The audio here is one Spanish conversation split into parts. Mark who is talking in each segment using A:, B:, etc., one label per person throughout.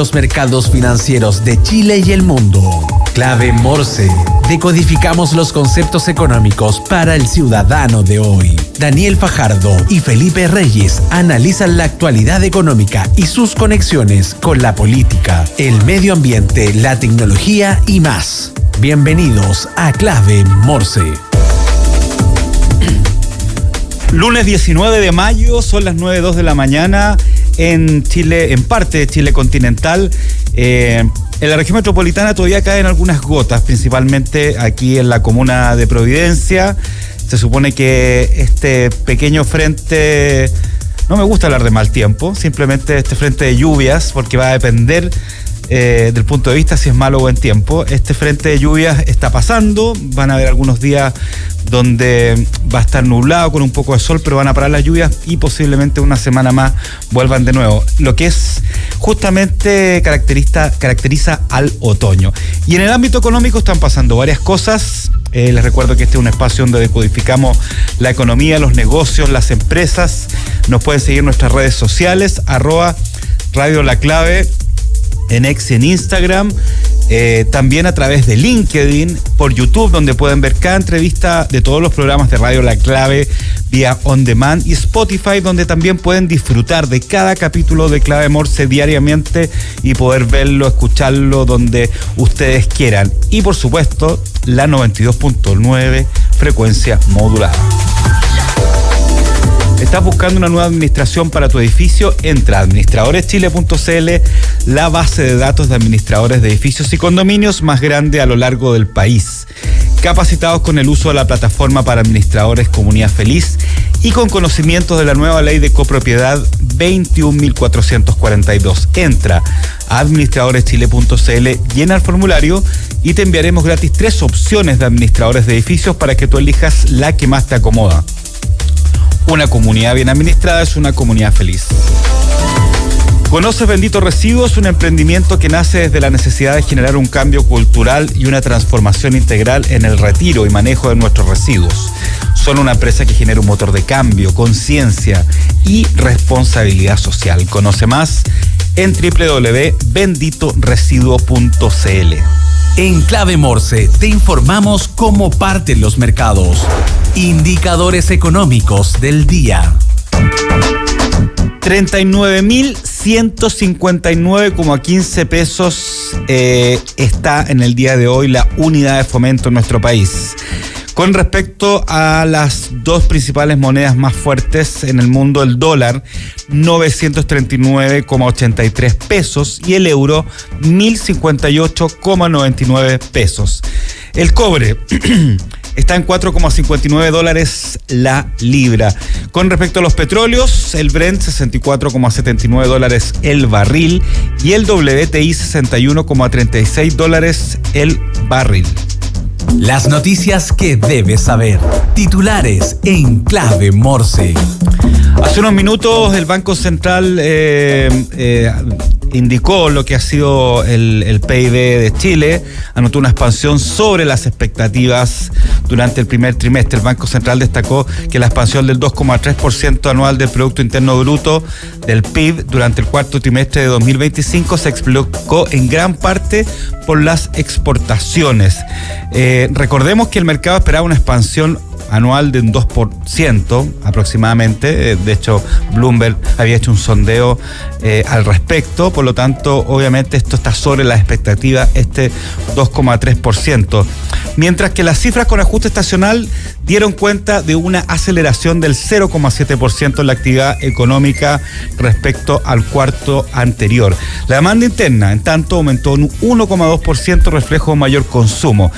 A: Los mercados financieros de Chile y el mundo. Clave Morse. Decodificamos los conceptos económicos para el ciudadano de hoy. Daniel Fajardo y Felipe Reyes analizan la actualidad económica y sus conexiones con la política, el medio ambiente, la tecnología y más. Bienvenidos a Clave Morse.
B: Lunes 19 de mayo, son las 9:02 de la mañana en Chile, en parte de Chile continental. En la región metropolitana todavía caen algunas gotas, principalmente aquí en la comuna de Providencia. Se supone que este pequeño frente, no me gusta hablar de mal tiempo, simplemente este frente de lluvias, porque va a depender del punto de vista si es malo o buen tiempo. Este frente de lluvias está pasando, van a haber algunos días donde va a estar nublado con un poco de sol, pero van a parar las lluvias y posiblemente una semana más vuelvan de nuevo, lo que es justamente caracteriza al otoño. Y en el ámbito económico están pasando varias cosas. Les recuerdo que este es un espacio donde decodificamos la economía, los negocios, las empresas. Nos pueden seguir en nuestras redes sociales, @Radio La Clave, en X y en Instagram, también a través de LinkedIn, por YouTube, donde pueden ver cada entrevista de todos los programas de Radio La Clave vía On Demand, y Spotify, donde también pueden disfrutar de cada capítulo de Clave Morse diariamente y poder verlo, escucharlo donde ustedes quieran. Y por supuesto, la 92.9 frecuencia modulada. ¿Estás buscando una nueva administración para tu edificio? Entra a administradoreschile.cl, la base de datos de administradores de edificios y condominios más grande a lo largo del país. Capacitados con el uso de la plataforma para administradores Comunidad Feliz y con conocimientos de la nueva ley de copropiedad 21.442. Entra a administradoreschile.cl, llena el formulario y te enviaremos gratis 3 opciones de administradores de edificios para que tú elijas la que más te acomoda. Una comunidad bien administrada es una comunidad feliz. ¿Conoces Bendito Residuos? Un emprendimiento que nace desde la necesidad de generar un cambio cultural y una transformación integral en el retiro y manejo de nuestros residuos. Son una empresa que genera un motor de cambio, conciencia y responsabilidad social. Conoce más en www.benditoresiduo.cl.
A: En Clave Morse te informamos cómo parten los mercados. Indicadores económicos del día.
B: 39.159,15 pesos está en el día de hoy la unidad de fomento en nuestro país. Con respecto a las dos principales monedas más fuertes en el mundo, el dólar, 939,83 pesos, y el euro, 1.058,99 pesos. El cobre está en $4,59 la libra. Con respecto a los petróleos, el Brent, $64,79 el barril, y el WTI, $61,36 el barril.
A: Las noticias que debes saber. Titulares en Clave Morse.
B: Hace unos minutos el Banco Central indicó lo que ha sido el PIB de Chile. Anotó una expansión sobre las expectativas durante el primer trimestre. El Banco Central destacó que la expansión del 2,3% anual del Producto Interno Bruto del PIB durante el cuarto trimestre de 2025 se explicó en gran parte por las exportaciones. Recordemos que el mercado esperaba una expansión anual de un 2% aproximadamente. De hecho, Bloomberg había hecho un sondeo al respecto. Por lo tanto, obviamente esto está sobre la expectativa, este 2,3%. Mientras que las cifras con ajuste estacional dieron cuenta de una aceleración del 0,7% en la actividad económica respecto al cuarto anterior. La demanda interna, en tanto, aumentó un 1,2%, reflejo de mayor consumo.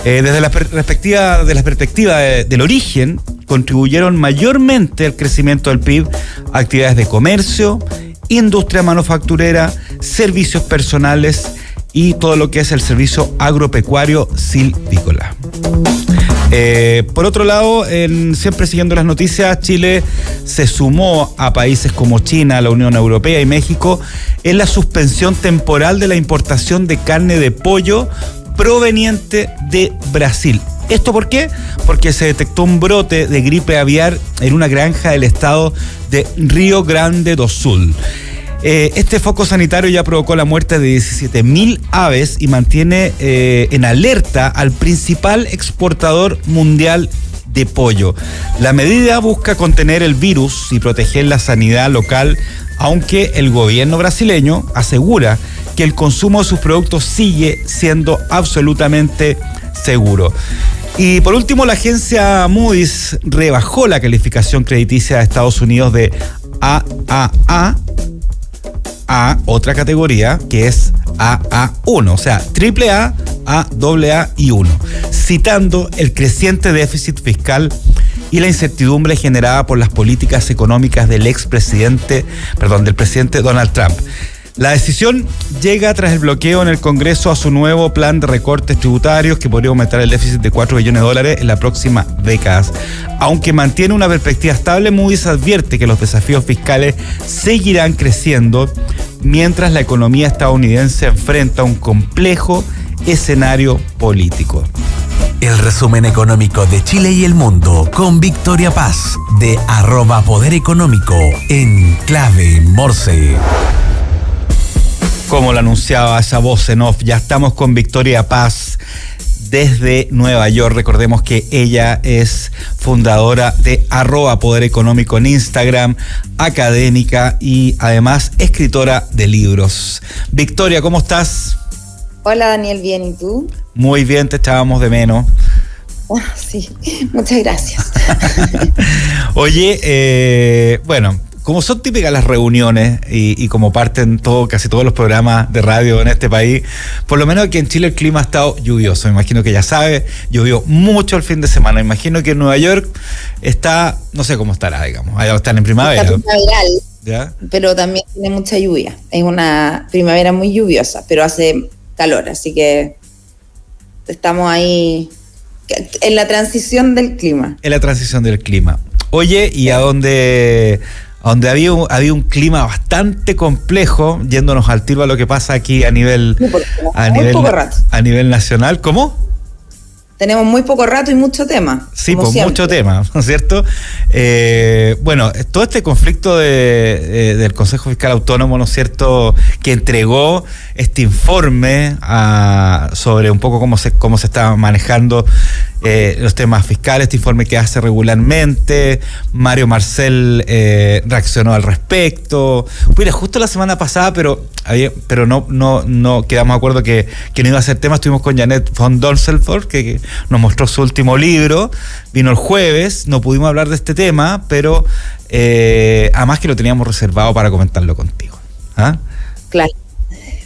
B: Desde la perspectiva del origen, contribuyeron mayormente al crecimiento del PIB actividades de comercio, industria manufacturera, servicios personales y todo lo que es el servicio agropecuario silvícola. Por otro lado, siempre siguiendo las noticias, Chile se sumó a países como China, la Unión Europea y México en la suspensión temporal de la importación de carne de pollo proveniente de Brasil. ¿Esto por qué? Porque se detectó un brote de gripe aviar en una granja del estado de Río Grande do Sul. Este foco sanitario ya provocó la muerte de 17.000 aves y mantiene en alerta al principal exportador mundial de pollo. La medida busca contener el virus y proteger la sanidad local, aunque el gobierno brasileño asegura que el consumo de sus productos sigue siendo absolutamente seguro. Y por último, la agencia Moody's rebajó la calificación crediticia de Estados Unidos de AAA a otra categoría que es AA1, o sea, AAA, AA y 1, citando el creciente déficit fiscal y la incertidumbre generada por las políticas económicas del del presidente Donald Trump. La decisión llega tras el bloqueo en el Congreso a su nuevo plan de recortes tributarios que podría aumentar el déficit de $4 billones en la próxima década. Aunque mantiene una perspectiva estable, Moody's advierte que los desafíos fiscales seguirán creciendo mientras la economía estadounidense enfrenta un complejo escenario político.
A: El resumen económico de Chile y el mundo con Victoria Paz de @Poder Económico en Clave Morse.
B: Como lo anunciaba esa voz en off, ya estamos con Victoria Paz desde Nueva York. Recordemos que ella es fundadora de @Poder Económico en Instagram, académica y además escritora de libros. Victoria, ¿cómo estás?
C: Hola Daniel, bien, ¿y tú?
B: Muy bien, te echábamos de menos.
C: Sí, muchas gracias.
B: Oye, bueno, como son típicas las reuniones y como parten casi todos los programas de radio en este país, por lo menos aquí en Chile el clima ha estado lluvioso. Me imagino que ya sabes, llovió mucho el fin de semana. Me imagino que en Nueva York está, no sé cómo estará, digamos, allá están en primavera.
C: Está primaveral,
B: ¿Ya?
C: pero también tiene mucha lluvia. Es una primavera muy lluviosa, pero hace calor, así que estamos ahí en la transición del clima.
B: En la transición del clima. Oye, y a donde había un clima bastante complejo, yéndonos al tiro a lo que pasa aquí a nivel nacional. ¿Cómo?
C: Tenemos muy poco rato y mucho tema.
B: Sí, pues mucho tema, ¿no es cierto? Bueno, todo este conflicto del Consejo Fiscal Autónomo, ¿no es cierto?, que entregó este informe sobre un poco cómo se estaban manejando los temas fiscales, este informe que hace regularmente. Mario Marcel reaccionó al respecto. Mira, justo la semana pasada, pero no quedamos de acuerdo que no iba a ser tema. Estuvimos con Janet von Donselford, que nos mostró su último libro. Vino el jueves, no pudimos hablar de este tema, pero además que lo teníamos reservado para comentarlo contigo. ¿Ah?
C: Claro.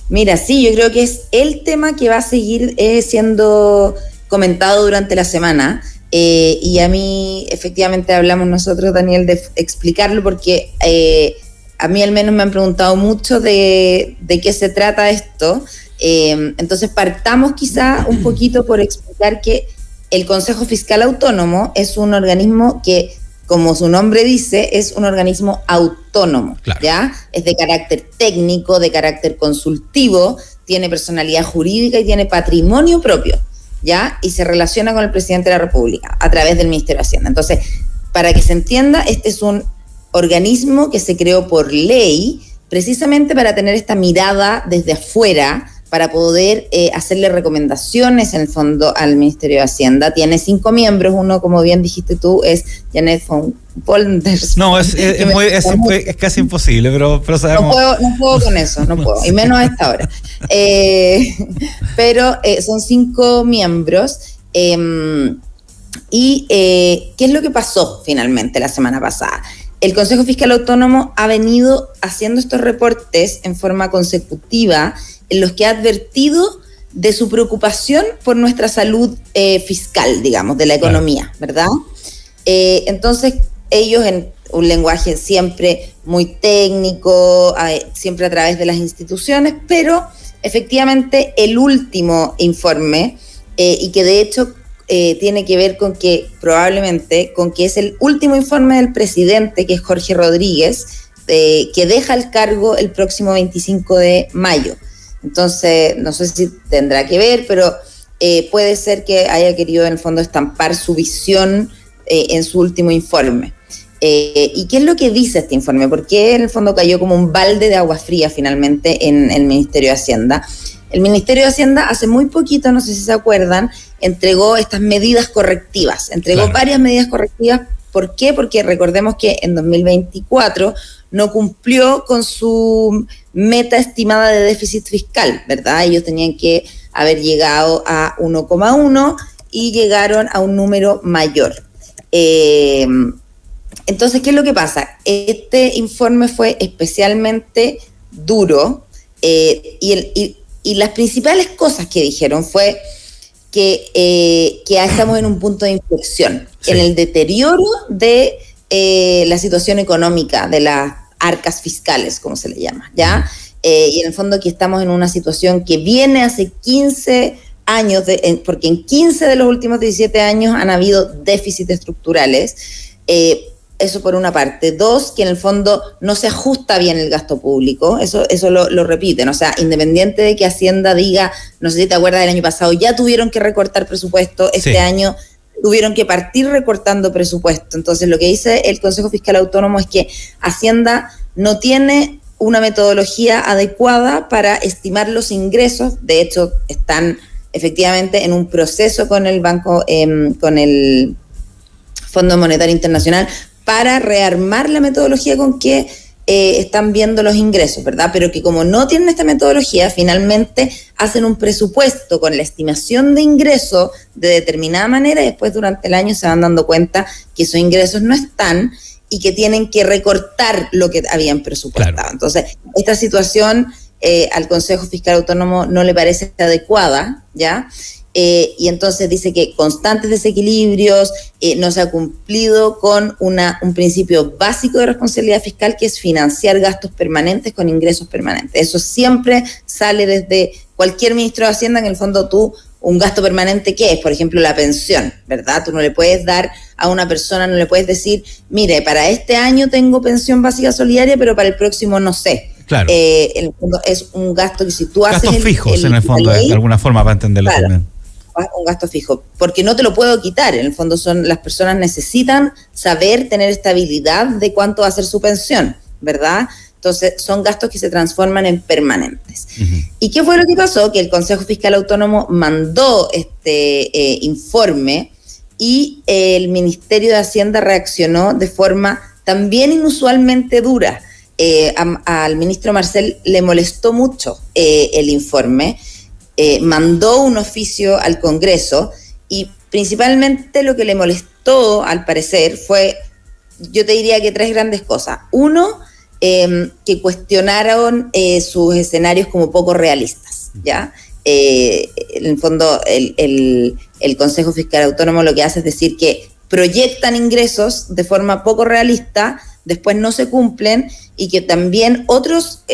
C: Mira, sí, yo creo que es el tema que va a seguir siendo comentado durante la semana, y a mí efectivamente hablamos nosotros, Daniel, de explicarlo porque a mí al menos me han preguntado mucho de qué se trata esto. Entonces partamos quizá un poquito por explicar que el Consejo Fiscal Autónomo es un organismo que, como su nombre dice, es un organismo autónomo, claro. ¿Ya? Es de carácter técnico, de carácter consultivo, tiene personalidad jurídica y tiene patrimonio propio, ¿ya? Y se relaciona con el presidente de la República a través del Ministerio de Hacienda. Entonces, para que se entienda, este es un organismo que se creó por ley precisamente para tener esta mirada desde afuera, para poder hacerle recomendaciones en el fondo al Ministerio de Hacienda. Tiene 5 miembros, uno, como bien dijiste tú, es Janet von Donselford.
B: No, es casi imposible, pero sabemos.
C: No puedo con eso, no puedo, y menos a esta hora. Pero son 5 miembros. ¿Y qué es lo que pasó finalmente la semana pasada? El Consejo Fiscal Autónomo ha venido haciendo estos reportes en forma consecutiva, en los que ha advertido de su preocupación por nuestra salud fiscal, digamos, de la economía, ¿verdad? Entonces, ellos en un lenguaje siempre muy técnico, siempre a través de las instituciones, pero efectivamente el último informe, y que de hecho tiene que ver con que probablemente, con que es el último informe del presidente, que es Jorge Rodríguez, que deja el cargo el próximo 25 de mayo. Entonces, no sé si tendrá que ver, pero puede ser que haya querido en el fondo estampar su visión en su último informe. ¿Y qué es lo que dice este informe? Porque en el fondo cayó como un balde de agua fría finalmente en el Ministerio de Hacienda. El Ministerio de Hacienda hace muy poquito, no sé si se acuerdan, entregó estas medidas correctivas, varias medidas correctivas. ¿Por qué? Porque recordemos que en 2024 no cumplió con su meta estimada de déficit fiscal, ¿verdad? Ellos tenían que haber llegado a 1,1 y llegaron a un número mayor. Entonces, ¿qué es lo que pasa? Este informe fue especialmente duro y las principales cosas que dijeron fue que ya estamos en un punto de inflexión, en el deterioro de la situación económica, de las arcas fiscales, como se le llama, ¿ya? Y en el fondo que estamos en una situación que viene hace 15 años, porque en 15 de los últimos 17 años han habido déficits estructurales. Eso por una parte. Dos, que en el fondo no se ajusta bien el gasto público, eso lo repiten, o sea, independiente de que Hacienda diga, no sé si te acuerdas del año pasado, ya tuvieron que recortar presupuesto, este año tuvieron que partir recortando presupuesto. Entonces lo que dice el Consejo Fiscal Autónomo es que Hacienda no tiene una metodología adecuada para estimar los ingresos, de hecho están efectivamente en un proceso con el banco, con el Fondo Monetario Internacional, para rearmar la metodología con que están viendo los ingresos, ¿verdad? Pero que como no tienen esta metodología, finalmente hacen un presupuesto con la estimación de ingresos de determinada manera y después durante el año se van dando cuenta que esos ingresos no están y que tienen que recortar lo que habían presupuestado. Claro. Entonces, esta situación al Consejo Fiscal Autónomo no le parece adecuada, ¿ya? Y entonces dice que constantes desequilibrios, no se ha cumplido con un principio básico de responsabilidad fiscal, que es financiar gastos permanentes con ingresos permanentes. Eso siempre sale desde cualquier ministro de Hacienda. En el fondo un gasto permanente, ¿qué es? Por ejemplo, la pensión, ¿verdad? Tú no le puedes dar a una persona, no le puedes decir, mire, para este año tengo pensión básica solidaria, pero para el próximo no sé.
B: Claro.
C: En el fondo es un gasto que si tú haces...
B: Gastos fijos, en el fondo, de alguna forma, para entenderlo también.
C: Un gasto fijo, porque no te lo puedo quitar. En el fondo las personas necesitan saber, tener estabilidad de cuánto va a ser su pensión, ¿verdad? Entonces son gastos que se transforman en permanentes. Uh-huh. ¿Y qué fue lo que pasó? Que el Consejo Fiscal Autónomo mandó este informe y el Ministerio de Hacienda reaccionó de forma también inusualmente dura. Al ministro Marcel le molestó mucho el informe. Mandó un oficio al Congreso y principalmente lo que le molestó, al parecer, fue, yo te diría que 3 grandes cosas. Uno, que cuestionaron sus escenarios como poco realistas, ¿ya? En el fondo, el Consejo Fiscal Autónomo lo que hace es decir que proyectan ingresos de forma poco realista, después no se cumplen, y que también otros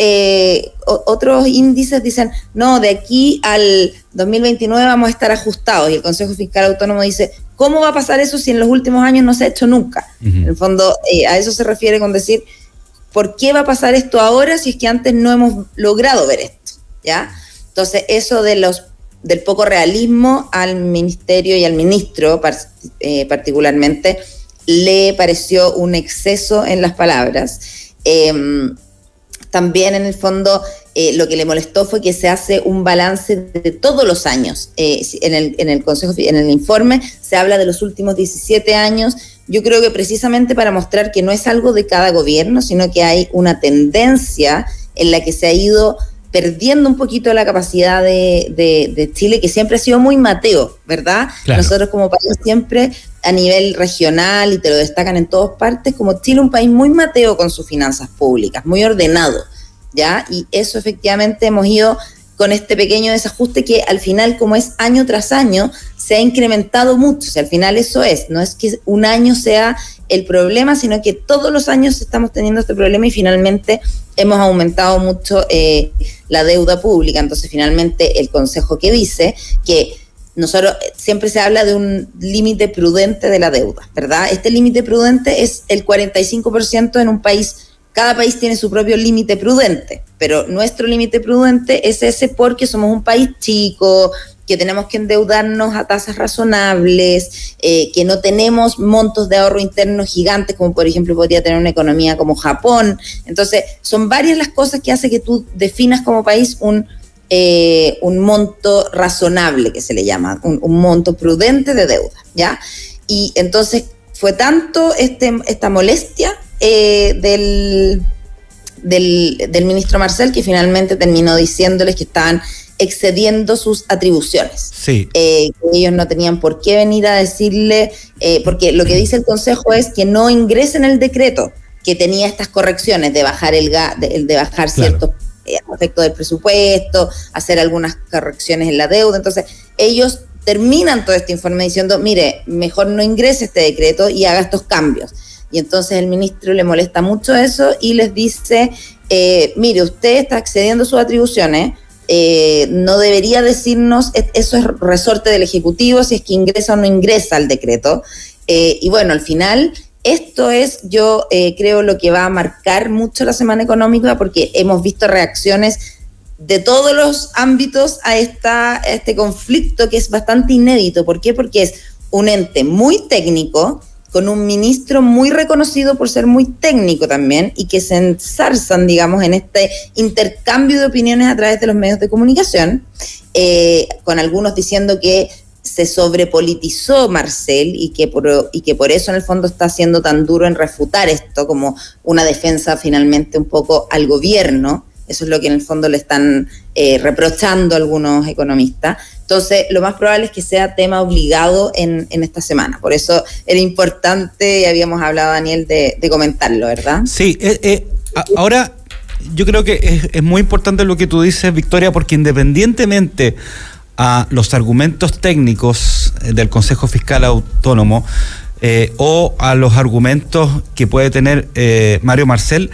C: índices dicen, no, de aquí al 2029 vamos a estar ajustados, y el Consejo Fiscal Autónomo dice, ¿cómo va a pasar eso si en los últimos años no se ha hecho nunca? Uh-huh. En el fondo, a eso se refiere con decir, ¿por qué va a pasar esto ahora si es que antes no hemos logrado ver esto? ¿Ya? Entonces, eso del poco realismo al ministerio y al ministro particularmente, le pareció un exceso en las palabras. También en el fondo lo que le molestó fue que se hace un balance de todos los años. En el informe se habla de los últimos 17 años. Yo creo que precisamente para mostrar que no es algo de cada gobierno, sino que hay una tendencia en la que se ha ido perdiendo un poquito la capacidad de Chile, que siempre ha sido muy mateo, ¿verdad? Claro. Nosotros como país siempre a nivel regional, y te lo destacan en todas partes, como Chile un país muy mateo con sus finanzas públicas, muy ordenado, ¿ya? Y eso efectivamente hemos ido con este pequeño desajuste que al final, como es año tras año, se ha incrementado mucho. O sea, al final eso no es que un año sea el problema, sino que todos los años estamos teniendo este problema y finalmente hemos aumentado mucho la deuda pública. Entonces, finalmente, el Consejo que dice que nosotros siempre se habla de un límite prudente de la deuda, ¿verdad? Este límite prudente es el 45% en un país. Cada país tiene su propio límite prudente, pero nuestro límite prudente es ese porque somos un país chico, que tenemos que endeudarnos a tasas razonables, que no tenemos montos de ahorro interno gigantes, como por ejemplo podría tener una economía como Japón. Entonces, son varias las cosas que hace que tú definas como país un monto razonable, que se le llama, un monto prudente de deuda, ¿ya? Y entonces fue tanto esta molestia del ministro Marcel que finalmente terminó diciéndoles que estaban excediendo sus atribuciones.
B: Sí.
C: Que ellos no tenían por qué venir a decirle, porque lo que dice el Consejo es que no ingresen el decreto que tenía estas correcciones de bajar de bajar ciertos aspectos del presupuesto, hacer algunas correcciones en la deuda. Entonces, ellos terminan todo este informe diciendo, mire, mejor no ingrese este decreto y haga estos cambios. Y entonces el ministro le molesta mucho eso y les dice, mire, usted está excediendo sus atribuciones, no debería decirnos, eso es resorte del Ejecutivo, si es que ingresa o no ingresa al decreto. Y bueno, al final, esto es, yo creo, lo que va a marcar mucho la semana económica, porque hemos visto reacciones de todos los ámbitos a este conflicto que es bastante inédito. ¿Por qué? Porque es un ente muy técnico, con un ministro muy reconocido por ser muy técnico también, y que se ensarzan, digamos, en este intercambio de opiniones a través de los medios de comunicación, con algunos diciendo que se sobrepolitizó Marcel y que por eso en el fondo está siendo tan duro en refutar esto como una defensa finalmente un poco al gobierno. Eso es lo que en el fondo le están reprochando algunos economistas. Entonces, lo más probable es que sea tema obligado en esta semana. Por eso era importante, y habíamos hablado, Daniel, de comentarlo, ¿verdad?
B: Sí, ahora yo creo que es muy importante lo que tú dices, Victoria, porque independientemente a los argumentos técnicos del Consejo Fiscal Autónomo o a los argumentos que puede tener Mario Marcel,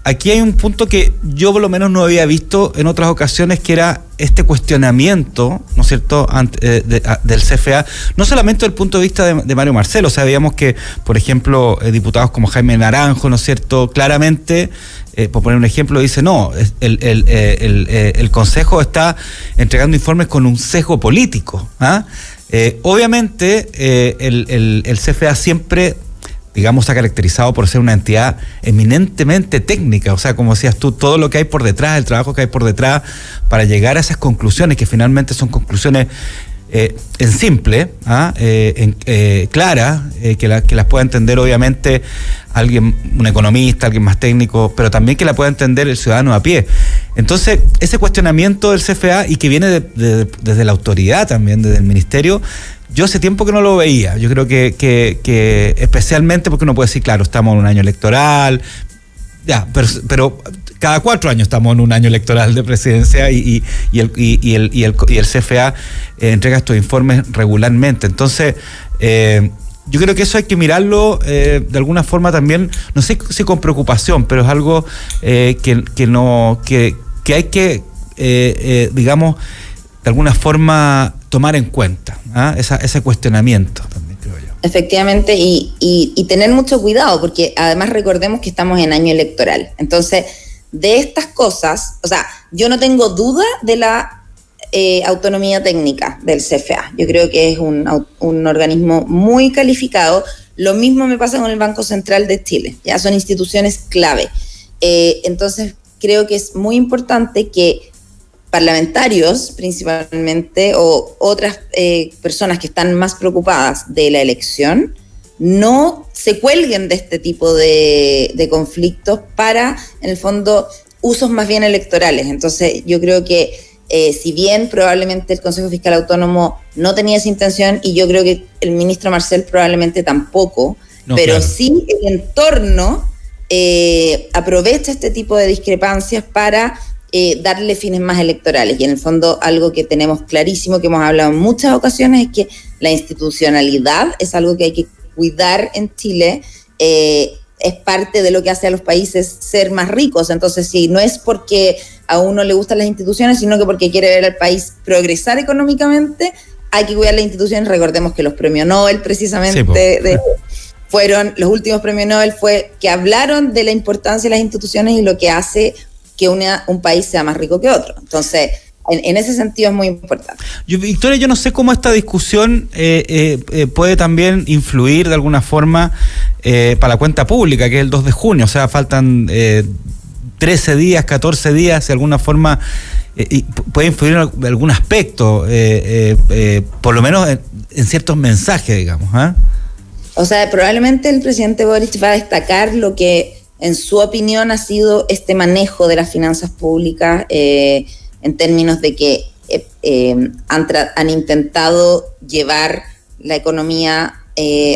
B: aquí hay un punto que yo por lo menos no había visto en otras ocasiones, que era este cuestionamiento, ¿no es cierto?, del CFA, no solamente desde el punto de vista de Mario Marcel. O sea, veíamos que, por ejemplo, diputados como Jaime Naranjo, ¿no es cierto?, claramente, por poner un ejemplo, dice, no, el Consejo está entregando informes con un sesgo político. Obviamente, el CFA siempre, digamos, está caracterizado por ser una entidad eminentemente técnica. O sea, como decías tú, todo lo que hay por detrás, el trabajo que hay por detrás para llegar a esas conclusiones, que finalmente son conclusiones en simple, claras, que las pueda entender obviamente alguien, un economista, alguien más técnico, pero también que la pueda entender el ciudadano a pie. Entonces, ese cuestionamiento del CFA, y que viene desde la autoridad también, desde el ministerio, yo hace tiempo que no lo veía. Yo creo que especialmente porque uno puede decir, claro, estamos en un año electoral, ya, pero cada 4 años estamos en un año electoral de presidencia y el CFA entrega estos informes regularmente. Entonces, yo creo que eso hay que mirarlo de alguna forma también, no sé si con preocupación, pero es algo que hay que, digamos, de alguna forma tomar en cuenta, ese cuestionamiento también, creo yo.
C: Efectivamente, y tener mucho cuidado, porque además recordemos que estamos en año electoral. Entonces, de estas cosas, o sea, yo no tengo duda de la autonomía técnica del CFA. Yo creo que es un organismo muy calificado. Lo mismo me pasa con el Banco Central de Chile, ya son instituciones clave. Entonces, creo que es muy importante que parlamentarios principalmente o otras personas que están más preocupadas de la elección no se cuelguen de este tipo de conflictos para, en el fondo, usos más bien electorales. Entonces, yo creo que si bien probablemente el Consejo Fiscal Autónomo no tenía esa intención, y yo creo que el ministro Marcel probablemente tampoco, pero claro, sí el entorno aprovecha este tipo de discrepancias para darle fines más electorales. Y en el fondo, algo que tenemos clarísimo, que hemos hablado en muchas ocasiones, es que la institucionalidad es algo que hay que cuidar en Chile. Es parte de lo que hace a los países ser más ricos. Entonces, sí, no es porque a uno le gustan las instituciones, sino que porque quiere ver al país progresar económicamente, hay que cuidar las instituciones. Recordemos que los premios Nobel, precisamente, sí, fueron, los últimos premios Nobel fue que hablaron de la importancia de las instituciones y lo que hace que un país sea más rico que otro. Entonces, en ese sentido es muy importante.
B: Victoria, yo no sé cómo esta discusión puede también influir de alguna forma para la cuenta pública, que es el 2 de junio, o sea, faltan 13 días, 14 días, de alguna forma puede influir en algún aspecto, por lo menos en ciertos mensajes, digamos.
C: O sea, probablemente el presidente Boric va a destacar lo que en su opinión ha sido este manejo de las finanzas públicas, en términos de que han intentado llevar la economía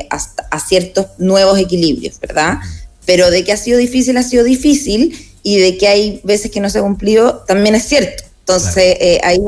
C: a ciertos nuevos equilibrios, ¿verdad? Pero de que ha sido difícil, y de que hay veces que no se ha cumplido, también es cierto. Entonces, ahí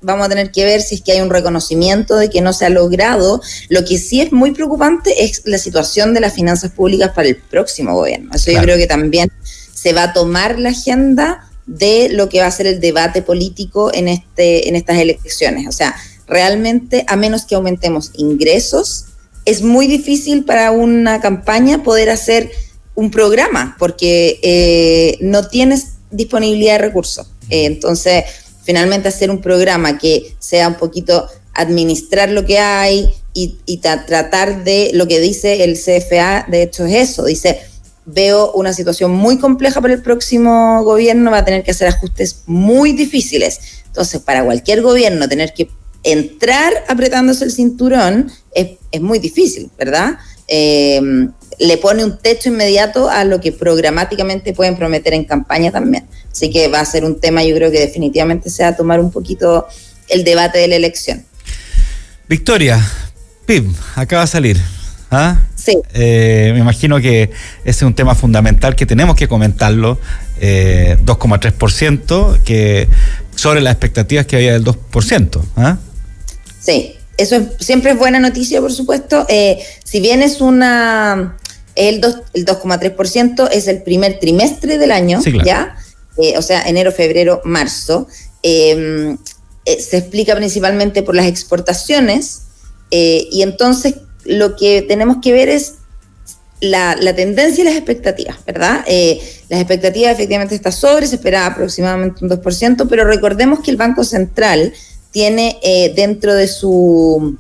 C: vamos a tener que ver si es que hay un reconocimiento de que no se ha logrado. Lo que sí es muy preocupante es la situación de las finanzas públicas para el próximo gobierno. Eso yo creo que también se va a tomar la agenda de lo que va a ser el debate político en estas elecciones. O sea, realmente, a menos que aumentemos ingresos, es muy difícil para una campaña poder hacer un programa, porque no tienes disponibilidad de recursos. Entonces, finalmente hacer un programa que sea un poquito administrar lo que hay y tratar de lo que dice el CFA, de hecho es eso, dice, veo una situación muy compleja para el próximo gobierno, va a tener que hacer ajustes muy difíciles. Entonces, para cualquier gobierno tener que entrar apretándose el cinturón es muy difícil, ¿verdad? Le pone un techo inmediato a lo que programáticamente pueden prometer en campaña también. Así que va a ser un tema, yo creo que definitivamente se va a tomar un poquito el debate de la elección.
B: Victoria, PIB, acaba de salir.
C: Sí.
B: Me imagino que ese es un tema fundamental que tenemos que comentarlo. 2,3%, que sobre las expectativas que había del 2%.
C: Sí. Eso siempre es buena noticia, por supuesto. Si bien es el 2,3% es el primer trimestre del año, sí, claro. ¿Ya? O sea, enero, febrero, marzo. Se explica principalmente por las exportaciones, y entonces lo que tenemos que ver es la tendencia y las expectativas, ¿verdad? Las expectativas efectivamente está se esperaba aproximadamente un 2%, pero recordemos que el Banco Central tiene dentro de su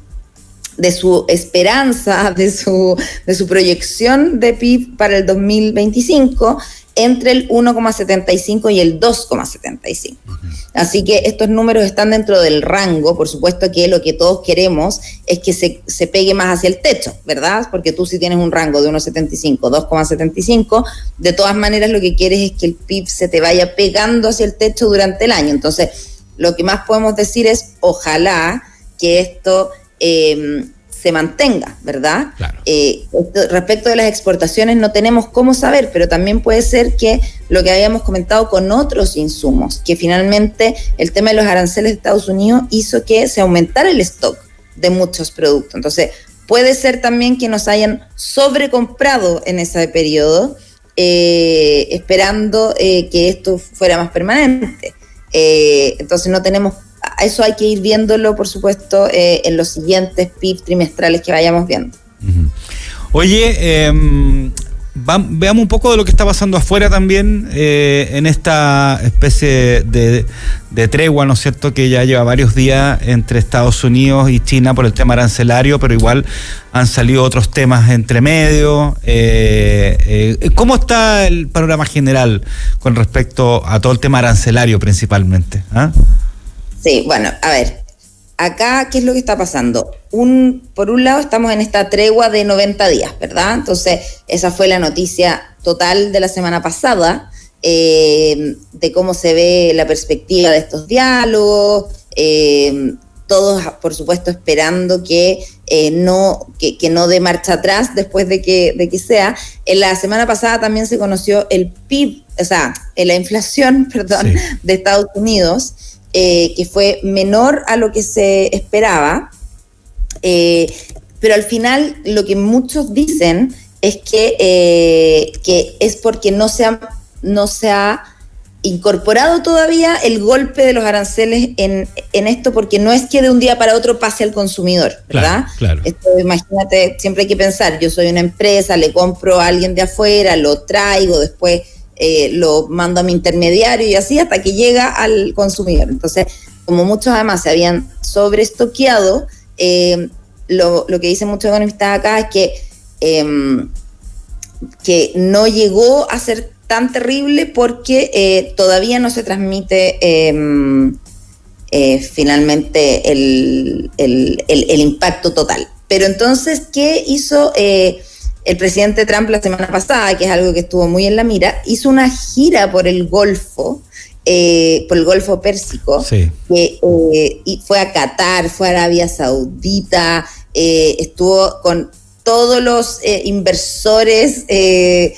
C: esperanza, de su proyección de PIB para el 2025, entre el 1,75 y el 2,75. Así que estos números están dentro del rango. Por supuesto que lo que todos queremos es que se pegue más hacia el techo, ¿verdad? Porque tú si tienes un rango de 1,75, 2,75, de todas maneras lo que quieres es que el PIB se te vaya pegando hacia el techo durante el año. Entonces, lo que más podemos decir es, ojalá que esto se mantenga, ¿verdad? Claro. Respecto de las exportaciones no tenemos cómo saber, pero también puede ser que lo que habíamos comentado con otros insumos, que finalmente el tema de los aranceles de Estados Unidos hizo que se aumentara el stock de muchos productos. Entonces, puede ser también que nos hayan sobrecomprado en ese periodo, esperando que esto fuera más permanente. Entonces no tenemos, eso hay que ir viéndolo, por supuesto, en los siguientes PIB trimestrales que vayamos viendo.
B: Uh-huh. Oye, veamos un poco de lo que está pasando afuera también, en esta especie de tregua, ¿no es cierto?, que ya lleva varios días entre Estados Unidos y China por el tema arancelario, pero igual han salido otros temas entre medio. ¿Cómo está el panorama general con respecto a todo el tema arancelario principalmente?
C: Sí, bueno, a ver, acá, ¿qué es lo que está pasando? Por un lado, estamos en esta tregua de 90 días, ¿verdad? Entonces, esa fue la noticia total de la semana pasada, de cómo se ve la perspectiva de estos diálogos, todos, por supuesto, esperando que no dé marcha atrás después de que sea. En la semana pasada también se conoció el PIB, o sea, la inflación, perdón, sí, de Estados Unidos, que fue menor a lo que se esperaba, pero al final lo que muchos dicen es que es porque no se ha incorporado todavía el golpe de los aranceles en esto, porque no es que de un día para otro pase al consumidor, ¿verdad? Claro. Esto, imagínate, siempre hay que pensar, yo soy una empresa, le compro a alguien de afuera, lo traigo, después lo mando a mi intermediario y así hasta que llega al consumidor. Entonces, como muchos además se habían sobreestoqueado, lo que dicen muchos economistas acá es que no llegó a ser tan terrible porque todavía no se transmite finalmente el impacto total. Pero entonces, ¿qué hizo el presidente Trump la semana pasada, que es algo que estuvo muy en la mira? Hizo una gira por el Golfo Pérsico, sí. Y fue a Qatar, fue a Arabia Saudita, estuvo con todos los inversores de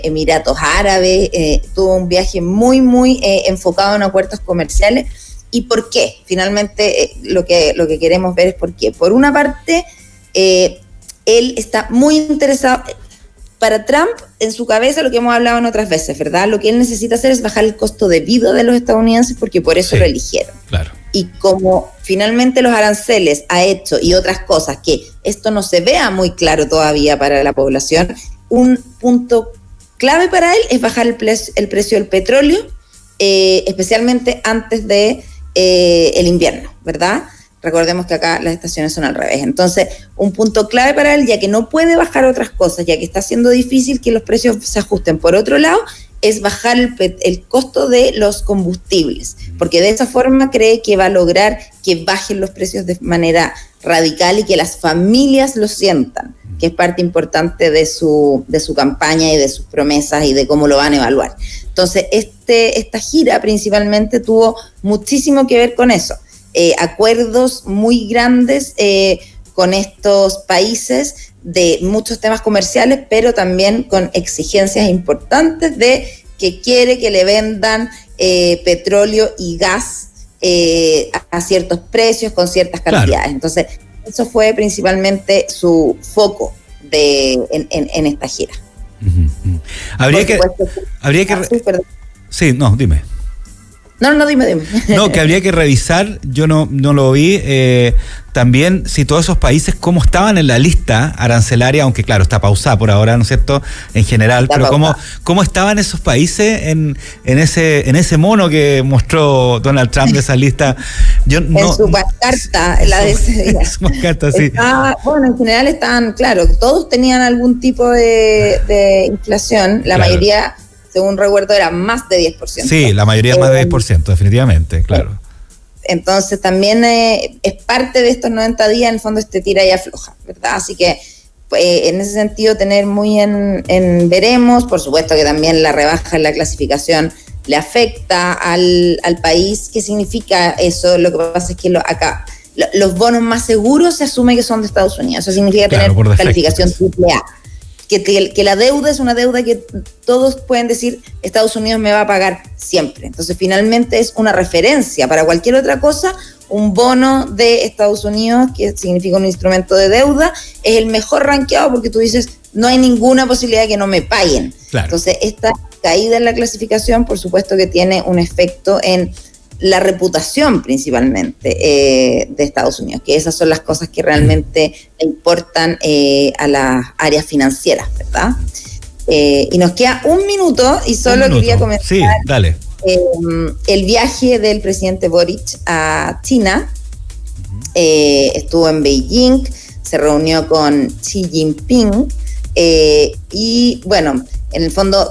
C: Emiratos Árabes, tuvo un viaje muy, muy enfocado en acuerdos comerciales. ¿Y por qué? Finalmente, lo que queremos ver es por qué. Por una parte, él está muy interesado. Para Trump, en su cabeza, lo que hemos hablado en otras veces, ¿verdad? Lo que él necesita hacer es bajar el costo de vida de los estadounidenses porque por eso lo eligieron.
B: Claro.
C: Y como finalmente los aranceles ha hecho y otras cosas que esto no se vea muy claro todavía para la población, un punto clave para él es bajar el precio del petróleo, especialmente antes de el invierno, ¿verdad? Recordemos que acá las estaciones son al revés. Entonces, un punto clave para él, ya que no puede bajar otras cosas, ya que está siendo difícil que los precios se ajusten por otro lado, es bajar el costo de los combustibles, porque de esa forma cree que va a lograr que bajen los precios de manera radical y que las familias lo sientan, que es parte importante de su campaña y de sus promesas y de cómo lo van a evaluar. Entonces, esta gira principalmente tuvo muchísimo que ver con eso. Acuerdos muy grandes con estos países de muchos temas comerciales, pero también con exigencias importantes de que quiere que le vendan petróleo y gas a ciertos precios con ciertas cantidades. Claro. Entonces, eso fue principalmente su foco en esta gira.
B: Habría que sí, no, dime.
C: No, dime.
B: No, que habría que revisar, yo no lo vi, también si todos esos países cómo estaban en la lista arancelaria, aunque claro, está pausada por ahora, ¿no es cierto?, en general, está pero cómo estaban esos países en ese mono que mostró Donald Trump de esa lista.
C: En su pancarta, la de ese día. En su pancarta, sí. Bueno, en general estaban, claro, todos tenían algún tipo de inflación, la mayoría, según recuerdo, era más de 10%.
B: Sí, la mayoría más de 10%, definitivamente, claro.
C: Entonces también es parte de estos 90 días, en el fondo, tira y afloja, ¿verdad? Así que en ese sentido tener muy en veremos. Por supuesto que también la rebaja en la clasificación le afecta al país. ¿Qué significa eso? Lo que pasa es que acá los bonos más seguros se asume que son de Estados Unidos. Eso significa tener calificación AAA. Que la deuda es una deuda que todos pueden decir Estados Unidos me va a pagar siempre. Entonces, finalmente es una referencia para cualquier otra cosa. Un bono de Estados Unidos, que significa un instrumento de deuda, es el mejor rankeado porque tú dices, no hay ninguna posibilidad de que no me paguen. Claro. Entonces, esta caída en la clasificación, por supuesto que tiene un efecto en la reputación principalmente de Estados Unidos, que esas son las cosas que realmente importan a las áreas financieras, ¿verdad? Y nos queda un minuto y solo quería comentar
B: dale.
C: El viaje del presidente Boric a China. Estuvo en Beijing, se reunió con Xi Jinping y bueno, en el fondo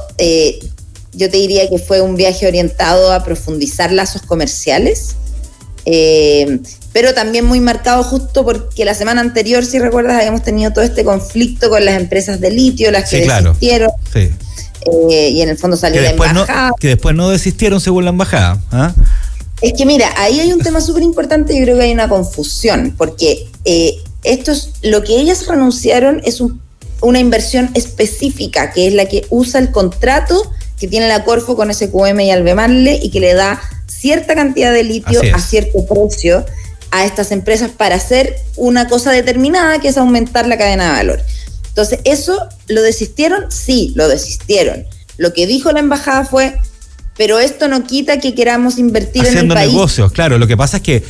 C: yo te diría que fue un viaje orientado a profundizar lazos comerciales, pero también muy marcado justo porque la semana anterior, si recuerdas, habíamos tenido todo este conflicto con las empresas de litio, las que desistieron. Sí. Y en el fondo salió la embajada.
B: Que después no desistieron según la embajada. ¿Ah?
C: Es que mira, ahí hay un tema súper importante. Yo creo que hay una confusión, porque lo que ellas renunciaron es una inversión específica, que es la que usa el contrato que tiene la Corfo con SQM y Albemarle y que le da cierta cantidad de litio a cierto precio a estas empresas para hacer una cosa determinada, que es aumentar la cadena de valor. Entonces, ¿eso lo desistieron? Sí, lo desistieron. Lo que dijo la embajada fue, pero esto no quita que queramos invertir en el país.
B: Haciendo negocios, claro. Lo que pasa es que,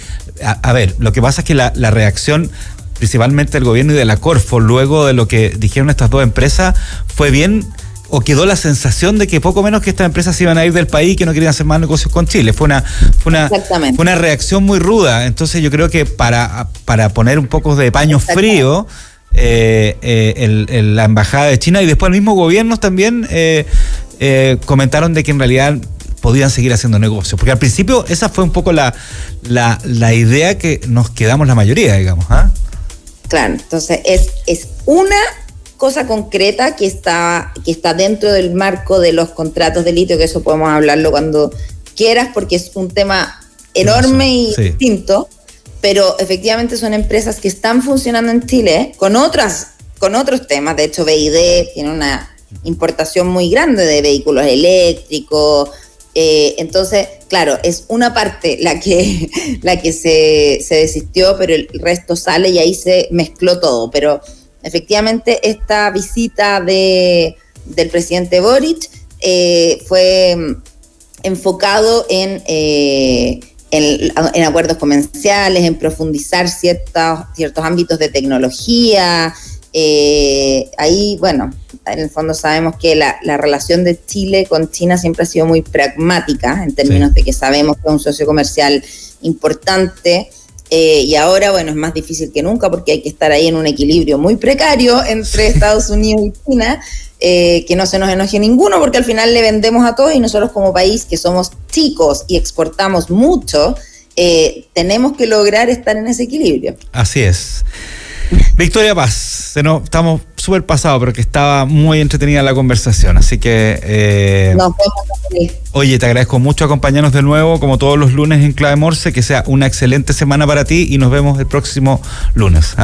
B: lo que pasa es que la reacción principalmente del gobierno y de la Corfo, luego de lo que dijeron estas dos empresas, fue bien o quedó la sensación de que poco menos que estas empresas se iban a ir del país y que no querían hacer más negocios con Chile. Fue una reacción muy ruda. Entonces yo creo que para poner un poco de paño frío, la embajada de China y después el mismo gobierno también comentaron de que en realidad podían seguir haciendo negocios, porque al principio esa fue un poco la idea que nos quedamos la mayoría, digamos.
C: Claro, entonces es una cosa concreta que está dentro del marco de los contratos de litio, que eso podemos hablarlo cuando quieras, porque es un tema enorme y distinto, pero efectivamente son empresas que están funcionando en Chile con otros temas. De hecho, BYD tiene una importación muy grande de vehículos eléctricos. Entonces, claro, es una parte la que se desistió, pero el resto sale y ahí se mezcló todo. Pero efectivamente esta visita del presidente Boric fue enfocado en acuerdos comerciales, en profundizar ciertos ámbitos de tecnología. Ahí, bueno, en el fondo sabemos que la relación de Chile con China siempre ha sido muy pragmática, en términos de que sabemos que es un socio comercial importante, y ahora, bueno, es más difícil que nunca porque hay que estar ahí en un equilibrio muy precario entre Estados Unidos y China, que no se nos enoje ninguno, porque al final le vendemos a todos y nosotros como país que somos chicos y exportamos mucho, tenemos que lograr estar en ese equilibrio.
B: Así es. Victoria Paz, estamos súper pasados, pero que estaba muy entretenida la conversación, así que
C: nos vemos.
B: Oye, te agradezco mucho acompañarnos de nuevo, como todos los lunes en Clave Morse, que sea una excelente semana para ti y nos vemos el próximo lunes.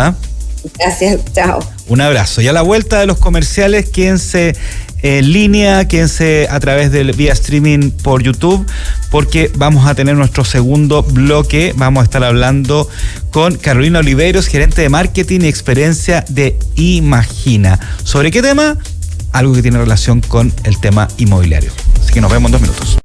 C: Gracias, chao.
B: Un abrazo. Y a la vuelta de los comerciales, quédense en línea, quédense a través del vía streaming por YouTube, porque vamos a tener nuestro segundo bloque. Vamos a estar hablando con Carolina Oliveros, gerente de marketing y experiencia de Imagina. ¿Sobre qué tema? Algo que tiene relación con el tema inmobiliario. Así que nos vemos en 2 minutos.